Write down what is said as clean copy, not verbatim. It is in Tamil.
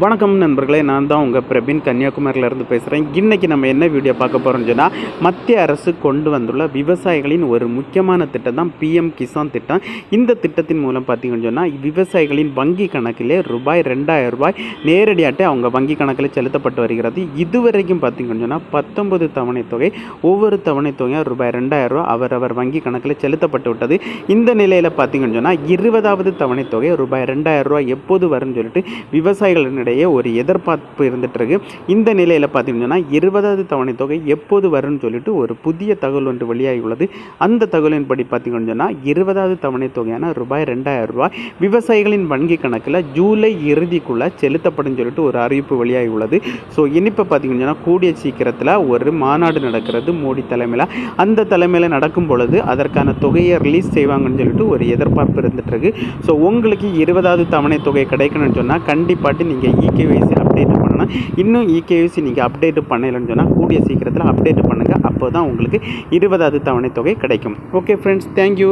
வணக்கம் நண்பர்களே, நான் தான் உங்கள் பிரபின் கன்னியாகுமரியிலேருந்து பேசுகிறேன். இன்றைக்கி நம்ம என்ன வீடியோ பார்க்க போகிறோம்னு சொன்னால், மத்திய அரசு கொண்டு வந்துள்ள விவசாயிகளின் ஒரு முக்கியமான திட்டம் தான் பிஎம் கிசான் திட்டம். இந்த திட்டத்தின் மூலம் பார்த்திங்கன்னு சொன்னால், விவசாயிகளின் வங்கி கணக்கிலே ரூபாய் 2000 நேரடியாகவே அவங்க வங்கி கணக்கில் செலுத்தப்பட்டு வருகிறது. இதுவரைக்கும் பார்த்திங்கன்னு சொன்னால் 19 தவணை தொகை, ஒவ்வொரு தவணை தொகையாக ரூபாய் 2000 அவரவர் வங்கி கணக்கில் செலுத்தப்பட்டு விட்டது. இந்த நிலையில் பார்த்திங்கன்னு சொன்னால் 20வது தவணை தொகை ரூபாய் 2000 எப்போது வரும்னு சொல்லிட்டு விவசாயிகளின் இடையே ஒரு எதிர்பார்ப்பு இருந்துட்டு இருக்கு. இந்த நிலையில் பார்த்தீங்கன்னா 20வது தவணை தொகை எப்போது வரும்னு சொல்லிட்டு ஒரு புதிய தகவல் ஒன்று வெளியாகி உள்ளது. அந்த தகவலின்படி பார்த்தீங்கன்னு சொன்னால் 20வது தவணை தொகையான ரூபாய் 2000 விவசாயிகளின் வங்கி கணக்கில் ஜூலை இறுதிக்குள்ளே செலுத்தப்படும் சொல்லிட்டு ஒரு அறிவிப்பு வெளியாகி உள்ளது. ஸோ இனிப்போ பார்த்தீங்கன்னா கூடிய சீக்கிரத்தில் ஒரு மாநாடு நடக்கிறது மோடி தலைமையில். அந்த தலைமையில் நடக்கும் பொழுது அதற்கான தொகையை ரிலீஸ் செய்வாங்கன்னு சொல்லிட்டு ஒரு எதிர்பார்ப்பு இருந்துட்டு இருக்கு. ஸோ உங்களுக்கு 20வது தவணை தொகை கிடைக்கணும்னு சொன்னால் கண்டிப்பாட்டு நீங்கள் இகேஒய்சி அப்டேட் பண்ணணும். இன்னும் இகேஒய்சி நீங்கள் அப்டேட் பண்ணலைன்னு சொன்னால் கூடிய சீக்கிரத்தில் அப்டேட் பண்ணுங்கள். அப்போ தான் உங்களுக்கு 20வது தவணை தொகை கிடைக்கும். Okay friends, thank you.